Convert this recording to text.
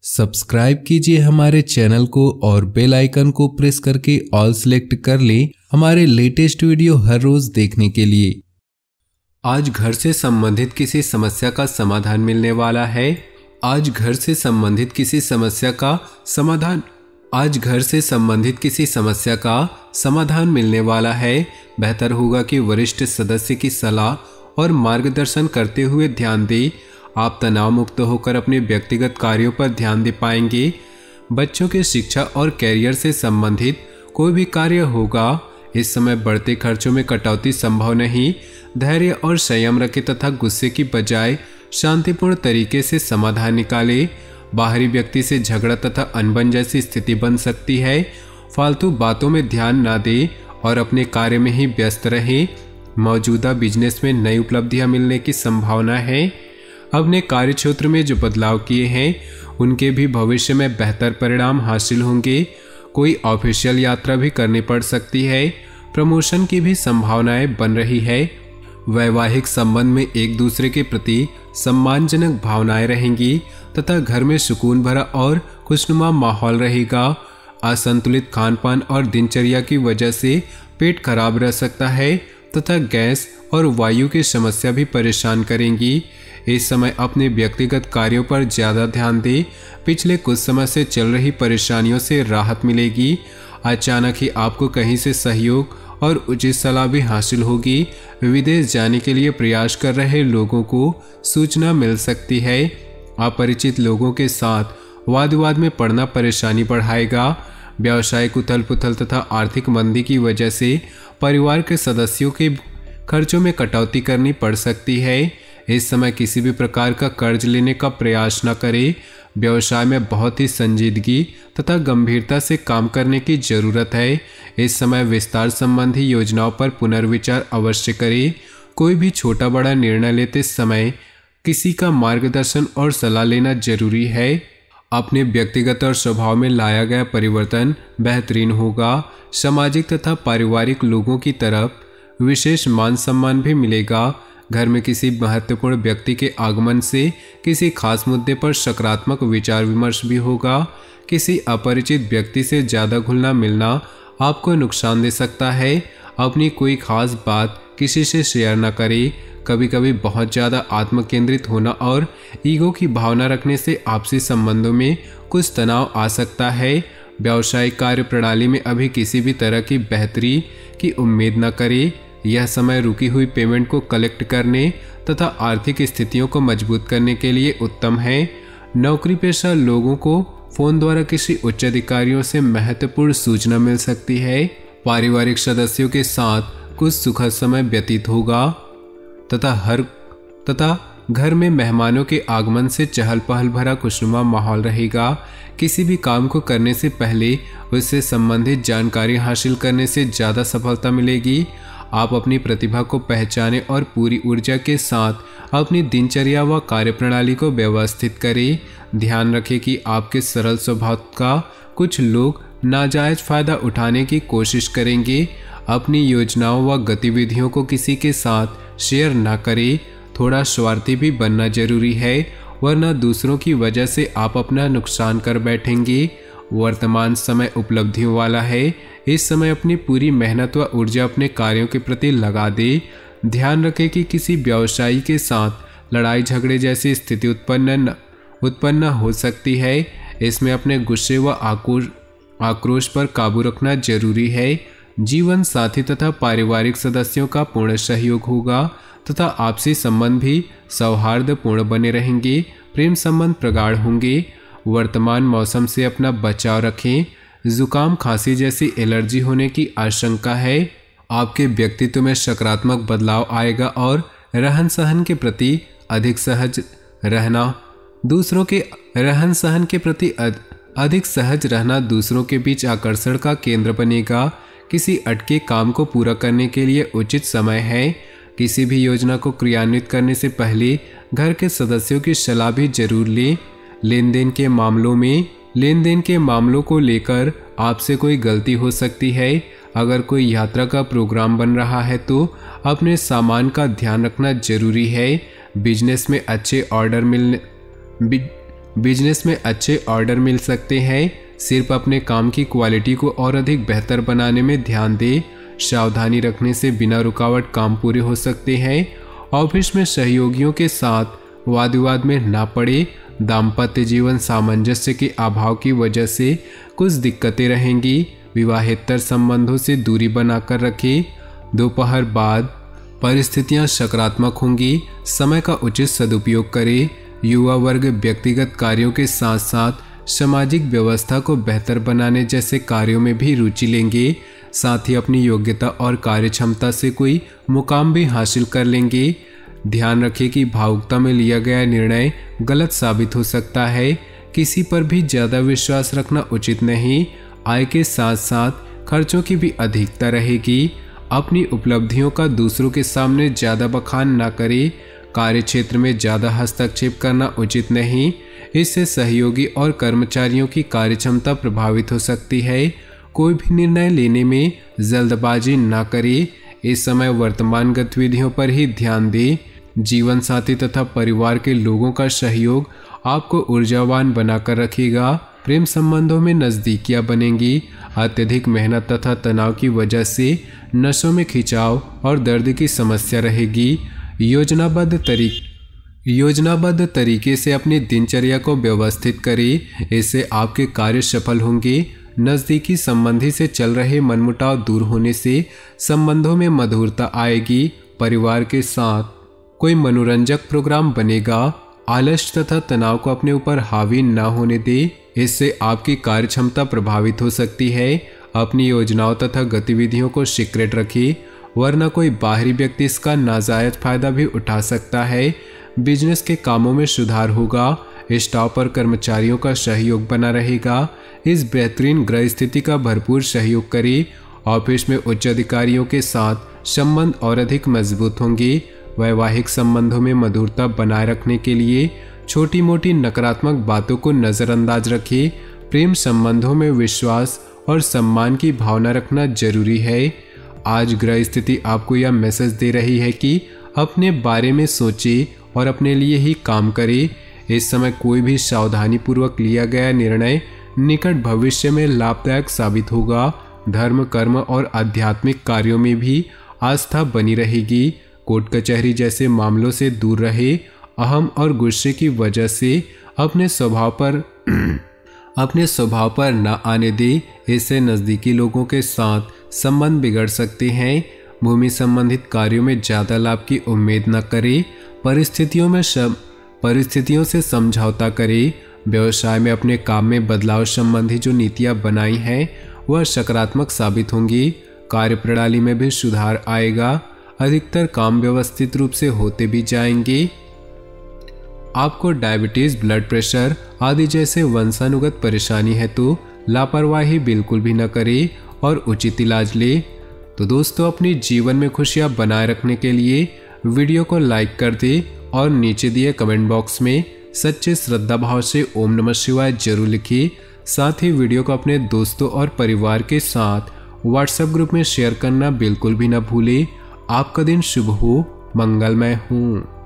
Subscribe कीजिए हमारे channel को और बेल आइकन को प्रेस करके ऑल सेलेक्ट कर लें हमारे लेटेस्ट वीडियो हर रोज देखने के लिए। आज घर से संबंधित किसी समस्या का समाधान मिलने वाला है। आज घर से संबंधित किसी समस्या का समाधान मिलने वाला है। बेहतर होगा कि वरिष्ठ सदस्य की सलाह और मार्गदर्शन करते हुए ध्यान दें। आप तनाव मुक्त होकर अपने व्यक्तिगत कार्यों पर ध्यान दे पाएंगे। बच्चों के शिक्षा और कैरियर से संबंधित कोई भी कार्य होगा। इस समय बढ़ते खर्चों में कटौती संभव नहीं। धैर्य और संयम रखें तथा गुस्से की बजाय शांतिपूर्ण तरीके से समाधान निकालें। बाहरी व्यक्ति से झगड़ा तथा अनबन जैसी स्थिति बन सकती है। फालतू बातों में ध्यान न दें और अपने कार्य में ही व्यस्त रहें। मौजूदा बिजनेस में नई उपलब्धियां मिलने की संभावना है। अपने कार्य क्षेत्र में जो बदलाव किए हैं उनके भी भविष्य में बेहतर परिणाम हासिल होंगे। कोई ऑफिशियल यात्रा भी करनी पड़ सकती है। प्रमोशन की भी संभावनाएं बन रही है। वैवाहिक संबंध में एक दूसरे के प्रति सम्मानजनक भावनाएं रहेंगी तथा घर में सुकून भरा और खुशनुमा माहौल रहेगा। असंतुलित खानपान और दिनचर्या की वजह से पेट खराब रह सकता है तथा गैस और वायु की समस्या भी परेशान करेंगी। इस समय अपने व्यक्तिगत कार्यों पर ज्यादा ध्यान दें। पिछले कुछ समय से चल रही परेशानियों से राहत मिलेगी। अचानक ही आपको कहीं से सहयोग और उचित सलाह भी हासिल होगी। विदेश जाने के लिए प्रयास कर रहे लोगों को सूचना मिल सकती है। अपरिचित लोगों के साथ वाद विवाद में पड़ना परेशानी बढ़ाएगा। व्यावसायिक उथल पुथल तथा आर्थिक मंदी की वजह से परिवार के सदस्यों के खर्चों में कटौती करनी पड़ सकती है। इस समय किसी भी प्रकार का कर्ज लेने का प्रयास न करें। व्यवसाय में बहुत ही संजीदगी तथा गंभीरता से काम करने की जरूरत है। इस समय विस्तार संबंधी योजनाओं पर पुनर्विचार अवश्य करें। कोई भी छोटा बड़ा निर्णय लेते समय किसी का मार्गदर्शन और सलाह लेना जरूरी है। अपने व्यक्तिगत और स्वभाव में लाया गया परिवर्तन बेहतरीन होगा। सामाजिक तथा पारिवारिक लोगों की तरफ विशेष मान सम्मान भी मिलेगा। घर में किसी महत्वपूर्ण व्यक्ति के आगमन से किसी खास मुद्दे पर सकारात्मक विचार विमर्श भी होगा। किसी अपरिचित व्यक्ति से ज़्यादा घुलना मिलना आपको नुकसान दे सकता है। अपनी कोई खास बात किसी से शेयर न करें। कभी कभी बहुत ज़्यादा आत्मकेंद्रित होना और ईगो की भावना रखने से आपसी संबंधों में कुछ तनाव आ सकता है। व्यावसायिक कार्य प्रणाली में अभी किसी भी तरह की बेहतरी की उम्मीद न करें। यह समय रुकी हुई पेमेंट को कलेक्ट करने तथा आर्थिक स्थितियों को मजबूत करने के लिए उत्तम है। नौकरी पेशा लोगों को फोन द्वारा किसी उच्च अधिकारियों से महत्वपूर्ण सूचना मिल सकती है। पारिवारिक सदस्यों के साथ कुछ सुखद समय व्यतीत होगा तथा घर में मेहमानों के आगमन से चहल पहल भरा खुशनुमा माहौल रहेगा। किसी भी काम को करने से पहले उससे संबंधित जानकारी हासिल करने से ज़्यादा सफलता मिलेगी। आप अपनी प्रतिभा को पहचानें और पूरी ऊर्जा के साथ अपनी दिनचर्या व कार्यप्रणाली को व्यवस्थित करें। ध्यान रखें कि आपके सरल स्वभाव का कुछ लोग नाजायज फायदा उठाने की कोशिश करेंगे। अपनी योजनाओं व गतिविधियों को किसी के साथ शेयर न करें। थोड़ा स्वार्थी भी बनना जरूरी है, वरना दूसरों की वजह से आप अपना नुकसान कर बैठेंगे। वर्तमान समय उपलब्धियों वाला है। इस समय अपनी पूरी मेहनत व ऊर्जा अपने कार्यों के प्रति लगा दे। ध्यान रखें कि किसी व्यवसायी के साथ लड़ाई झगड़े जैसी स्थिति उत्पन्न हो सकती है। इसमें अपने गुस्से व आक्रोश पर काबू रखना जरूरी है। जीवन साथी तथा पारिवारिक सदस्यों का पूर्ण सहयोग होगा तथा आपसी संबंध भी सौहार्दपूर्ण बने रहेंगे। प्रेम संबंध प्रगाढ़ होंगे। वर्तमान मौसम से अपना बचाव रखें। जुकाम खांसी जैसी एलर्जी होने की आशंका है। आपके व्यक्तित्व में सकारात्मक बदलाव आएगा और रहन सहन के प्रति अधिक सहज रहना दूसरों के बीच आकर्षण का केंद्र बनेगा। किसी अटके काम को पूरा करने के लिए उचित समय है। किसी भी योजना को क्रियान्वित करने से पहले घर के सदस्यों की सलाह भी जरूर लें। लेनदेन के मामलों को लेकर आपसे कोई गलती हो सकती है। अगर कोई यात्रा का प्रोग्राम बन रहा है तो अपने सामान का ध्यान रखना जरूरी है। बिजनेस में बिजनेस में अच्छे ऑर्डर मिल सकते हैं। सिर्फ अपने काम की क्वालिटी को और अधिक बेहतर बनाने में ध्यान दें। सावधानी रखने से बिना रुकावट काम पूरे हो सकते हैं। ऑफिस में सहयोगियों के साथ वाद विवाद में ना पड़े। दाम्पत्य जीवन सामंजस्य के अभाव की वजह से कुछ दिक्कतें रहेंगी। विवाहेतर संबंधों से दूरी बनाकर रखें। दोपहर बाद परिस्थितियां सकारात्मक होंगी। समय का उचित सदुपयोग करें। युवा वर्ग व्यक्तिगत कार्यों के साथ साथ सामाजिक व्यवस्था को बेहतर बनाने जैसे कार्यों में भी रुचि लेंगे। साथ ही अपनी योग्यता और कार्यक्षमता से कोई मुकाम भी हासिल कर लेंगे। ध्यान रखें कि भावुकता में लिया गया निर्णय गलत साबित हो सकता है। किसी पर भी ज़्यादा विश्वास रखना उचित नहीं। आय के साथ साथ खर्चों की भी अधिकता रहेगी। अपनी उपलब्धियों का दूसरों के सामने ज़्यादा बखान ना करें। कार्य क्षेत्र में ज़्यादा हस्तक्षेप करना उचित नहीं। इससे सहयोगी और कर्मचारियों की कार्यक्षमता प्रभावित हो सकती है। कोई भी निर्णय लेने में जल्दबाजी ना करें। इस समय वर्तमान गतिविधियों पर ही ध्यान दें। जीवन साथी तथा परिवार के लोगों का सहयोग आपको ऊर्जावान बनाकर रखेगा। प्रेम संबंधों में नज़दीकियां बनेंगी। अत्यधिक मेहनत तथा तनाव की वजह से नसों में खिंचाव और दर्द की समस्या रहेगी। योजनाबद्ध तरीके से अपनी दिनचर्या को व्यवस्थित करें। इससे आपके कार्य सफल होंगे। नज़दीकी संबंधी से चल रहे मनमुटाव दूर होने से संबंधों में मधुरता आएगी। परिवार के साथ कोई मनोरंजक प्रोग्राम बनेगा। आलस्य तथा तनाव को अपने ऊपर हावी न होने दे। इससे आपकी कार्यक्षमता प्रभावित हो सकती है। अपनी योजनाओं तथा गतिविधियों को सीक्रेट रखिए, वरना कोई बाहरी व्यक्ति इसका नाजायज फायदा भी उठा सकता है। बिजनेस के कामों में सुधार होगा। स्टाफ और कर्मचारियों का सहयोग बना रहेगा। इस बेहतरीन ग्रह स्थिति का भरपूर सहयोग करें। ऑफिस में उच्च अधिकारियों के साथ संबंध और अधिक मजबूत होंगे। वैवाहिक संबंधों में मधुरता बनाए रखने के लिए छोटी मोटी नकारात्मक बातों को नज़रअंदाज रखें। प्रेम संबंधों में विश्वास और सम्मान की भावना रखना जरूरी है। आज ग्रह स्थिति आपको यह मैसेज दे रही है कि अपने बारे में सोचें और अपने लिए ही काम करें। इस समय कोई भी सावधानी पूर्वक लिया गया निर्णय निकट भविष्य में लाभदायक साबित होगा। धर्म, कर्म और आध्यात्मिक कार्यों में भी आस्था बनी रहेगी। कोर्ट कचहरी जैसे मामलों से दूर रहे। अहम और गुस्से की वजह से अपने स्वभाव पर न आने दे। इससे नज़दीकी लोगों के साथ संबंध बिगड़ सकते हैं। भूमि संबंधित कार्यों में ज़्यादा लाभ की उम्मीद न करें। परिस्थितियों से समझौता करें। व्यवसाय में अपने काम में बदलाव संबंधी जो नीतियां बनाई हैं वह सकारात्मक साबित होंगी। कार्य प्रणाली में भी सुधार आएगा। अधिकतर काम व्यवस्थित रूप से होते भी जाएंगे। आपको डायबिटीज, ब्लड प्रेशर आदि जैसे वंशानुगत परेशानी है तो लापरवाही बिल्कुल भी न करें और उचित इलाज ले। तो दोस्तों, अपनी जीवन में खुशियां बनाए रखने के लिए वीडियो को लाइक कर दे और नीचे दिए कमेंट बॉक्स में सच्चे श्रद्धा भाव से ओम नमः शिवाय जरूर लिखिए। साथ ही वीडियो को अपने दोस्तों और परिवार के साथ व्हाट्सएप ग्रुप में शेयर करना बिल्कुल भी न भूलें। आपका दिन शुभ हो, मंगलमय हो।